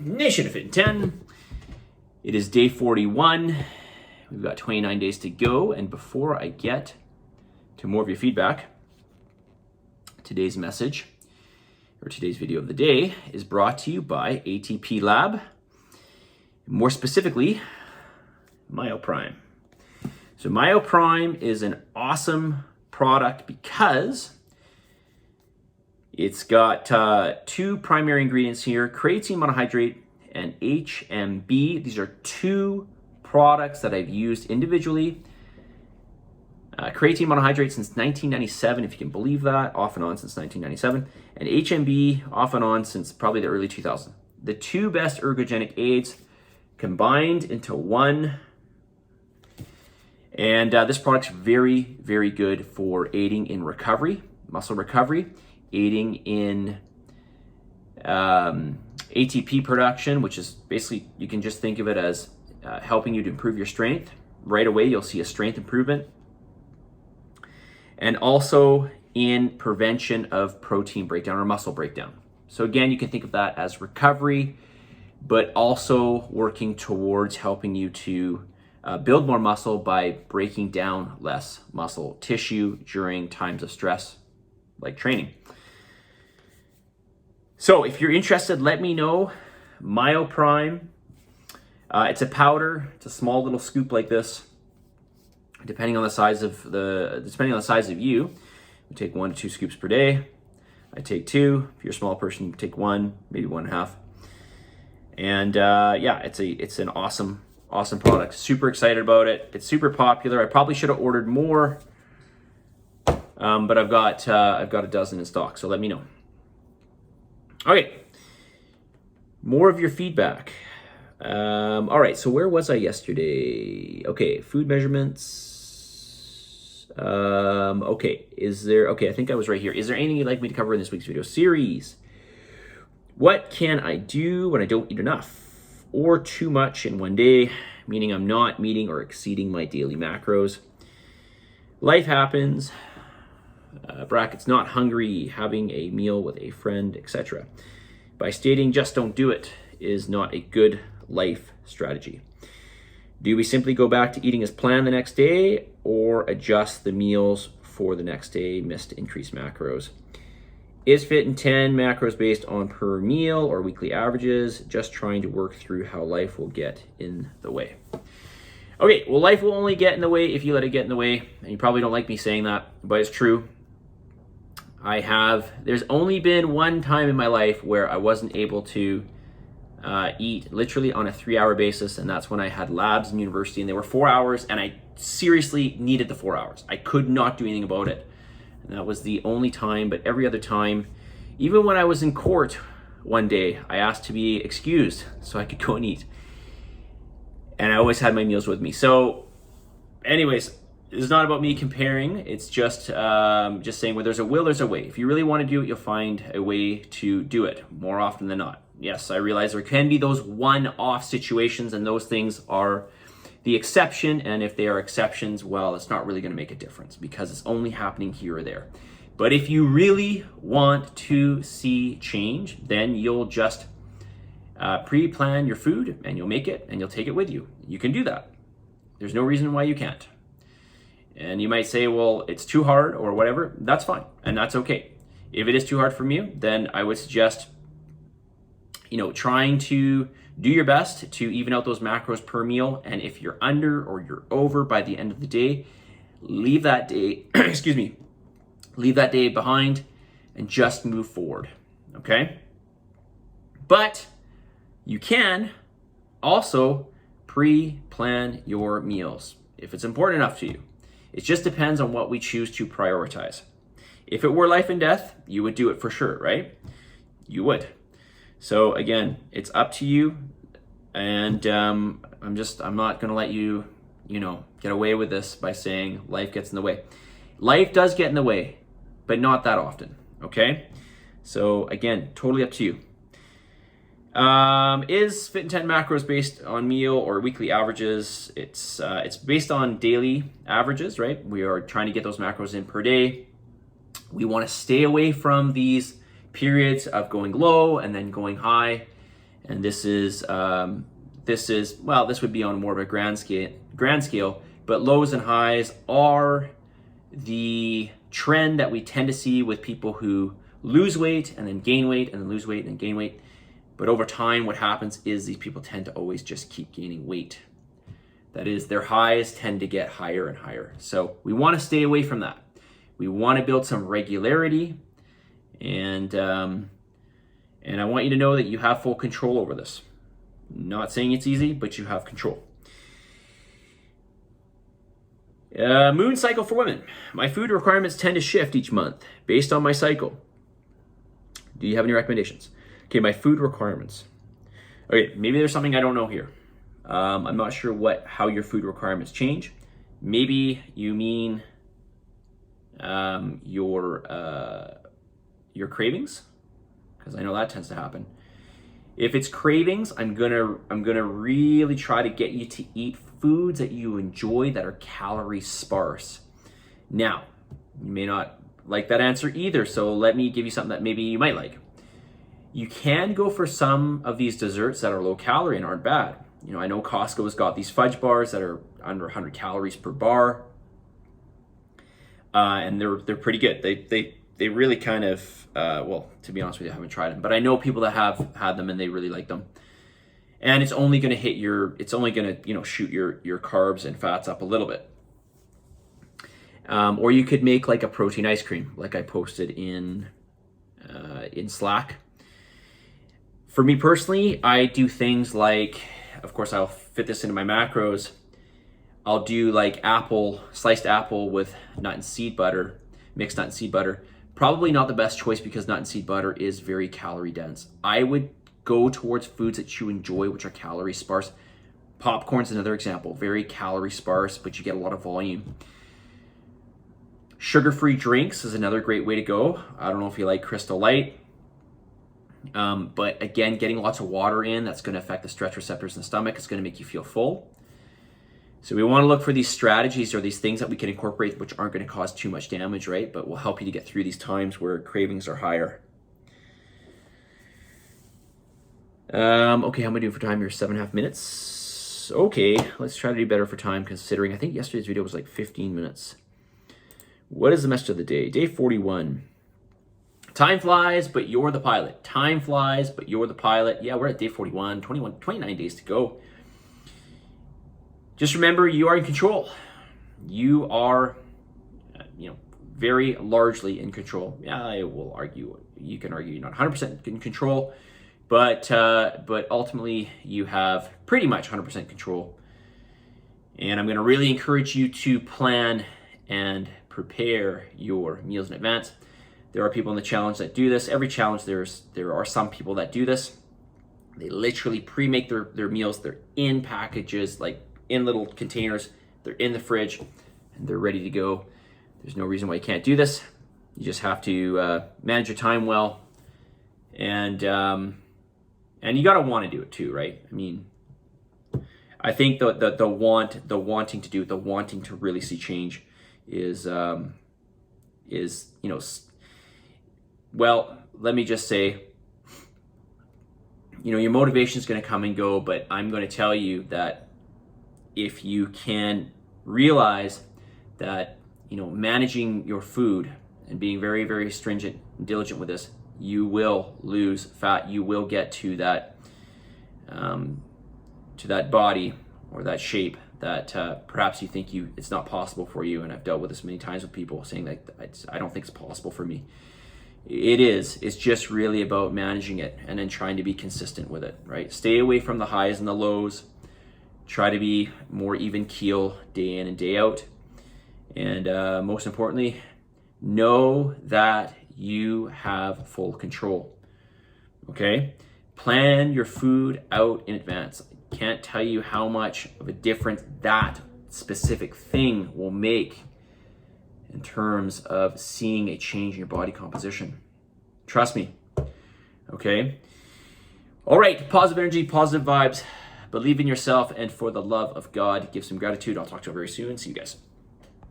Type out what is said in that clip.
Nation of Fit in 10. It is day 41. We've got 29 days to go. And before I get to more of your feedback, today's message, or today's video of the day, is brought to you by ATP Lab. More specifically, MyoPrime. So MyoPrime is an awesome product because it's got two primary ingredients here, creatine monohydrate and HMB. These are two products that I've used individually. Creatine monohydrate since 1997, if you can believe that, off and on since 1997. And HMB off and on since probably the early 2000s. The two best ergogenic aids combined into one. And this product's very, very good for aiding in recovery, muscle recovery, aiding in ATP production, which is basically, you can just think of it as helping you to improve your strength. Right away, you'll see a strength improvement. And also in prevention of protein breakdown or muscle breakdown. So again, you can think of that as recovery, but also working towards helping you to build more muscle by breaking down less muscle tissue during times of stress, like training. So if you're interested, let me know. MyoPrime. It's a powder. It's a small little scoop like this. Depending on the size of you, you take 1 to 2 scoops per day. I take 2. If you're a small person, you take 1, maybe 1.5. And yeah, it's an awesome product. Super excited about it. It's super popular. I probably should have ordered more, but I've got a dozen in stock. So let me know. Okay, more of your feedback. All right, so where was I yesterday? Okay, food measurements. Okay, I think I was right here. Is there anything you'd like me to cover in this week's video series? What can I do when I don't eat enough or too much in one day, meaning I'm not meeting or exceeding my daily macros? Life happens. Brackets, not hungry, having a meal with a friend, etc. By stating just don't do it is not a good life strategy. Do we simply go back to eating as planned the next day or adjust the meals for the next day, missed increased macros? Is Fit in 10 macros based on per meal or weekly averages? Just trying to work through how life will get in the way. Okay, well, life will only get in the way if you let it get in the way. And you probably don't like me saying that, but it's true. There's only been one time in my life where I wasn't able to eat literally on a 3-hour basis, and that's when I had labs in university, and they were 4 hours, and I seriously needed the 4 hours. I could not do anything about it. And that was the only time, but every other time, even when I was in court one day, I asked to be excused so I could go and eat. And I always had my meals with me. So anyways, it's not about me comparing. It's just saying where there's a will, there's a way. If you really want to do it, you'll find a way to do it more often than not. Yes, I realize there can be those one-off situations, and those things are the exception. And if they are exceptions, well, it's not really going to make a difference because it's only happening here or there. But if you really want to see change, then you'll just pre-plan your food and you'll make it and you'll take it with you. You can do that. There's no reason why you can't. And you might say, well, it's too hard or whatever. That's fine. And that's okay. If it is too hard for you, then I would suggest, trying to do your best to even out those macros per meal. And if you're under or you're over by the end of the day, leave that day, leave that day behind and just move forward. Okay. But you can also pre-plan your meals if it's important enough to you. It just depends on what we choose to prioritize. If it were life and death, you would do it for sure, right? You would. So again, it's up to you. And I'm not going to let you, get away with this by saying life gets in the way. Life does get in the way, but not that often, okay? So again, totally up to you. Is Fit in 10 macros based on meal or weekly averages? It's based on daily averages, right? We are trying to get those macros in per day. We want to stay away from these periods of going low and then going high And this would be on more of a grand scale, but lows and highs are the trend that we tend to see with people who lose weight and then gain weight and then lose weight and then gain weight. But over time, what happens is these people tend to always just keep gaining weight. That is, their highs tend to get higher and higher. So we want to stay away from that. We want to build some regularity, and I want you to know that you have full control over this. Not saying it's easy, but you have control. Moon cycle for women. My food requirements tend to shift each month based on my cycle. Do you have any recommendations? Okay, my food requirements. Okay, maybe there's something I don't know here. I'm not sure how your food requirements change. Maybe you mean your cravings, because I know that tends to happen. If it's cravings, I'm gonna really try to get you to eat foods that you enjoy that are calorie sparse. Now, you may not like that answer either, so let me give you something that maybe you might like. You can go for some of these desserts that are low calorie and aren't bad. You know, I know Costco's got these fudge bars that are under 100 calories per bar, and they're pretty good. They really kind of, well, to be honest with you, I haven't tried them, but I know people that have had them and they really like them. And it's only going to shoot your carbs and fats up a little bit. Or you could make like a protein ice cream, like I posted in Slack. For me personally, I do things like, of course, I'll fit this into my macros. I'll do like sliced apple with nut and seed butter, mixed nut and seed butter. Probably not the best choice because nut and seed butter is very calorie dense. I would go towards foods that you enjoy, which are calorie sparse. Popcorn's another example, very calorie sparse, but you get a lot of volume. Sugar-free drinks is another great way to go. I don't know if you like Crystal Light, but again, getting lots of water in, that's going to affect the stretch receptors in the stomach. It's going to make you feel full. So we want to look for these strategies or these things that we can incorporate which aren't going to cause too much damage, right? But will help you to get through these times where cravings are higher. Okay, how am I doing for time here? 7.5 minutes. Okay, let's try to do better for time considering I think yesterday's video was like 15 minutes. What is the message of the day? Day 41. Time flies, but you're the pilot. Time flies, but you're the pilot. Yeah, we're at day 41, 29 days to go. Just remember, you are in control. You are, very largely in control. Yeah, I will argue. You can argue you're not 100% in control, but ultimately you have pretty much 100% control. And I'm going to really encourage you to plan and prepare your meals in advance. There are people in the challenge that do this. Every challenge, there are some people that do this. They literally pre-make their meals. They're in packages, like in little containers. They're in the fridge and they're ready to go. There's no reason why you can't do this. You just have to manage your time well, and you gotta want to do it too, right? I mean, I think the wanting to do it, the wanting to really see change is well, let me just say, your motivation is going to come and go, but I'm going to tell you that if you can realize that, managing your food and being very, very stringent and diligent with this, you will lose fat. You will get to that body or that shape that perhaps you think it's not possible for you. And I've dealt with this many times with people saying that I don't think it's possible for me. It is. It's just really about managing it and then trying to be consistent with it, right? Stay away from the highs and the lows. Try to be more even keel day in and day out. And most importantly, know that you have full control, okay? Plan your food out in advance. I can't tell you how much of a difference that specific thing will make in terms of seeing a change in your body composition. Trust me, okay? All right, positive energy, positive vibes. Believe in yourself, and for the love of God, give some gratitude. I'll talk to you very soon. See you guys.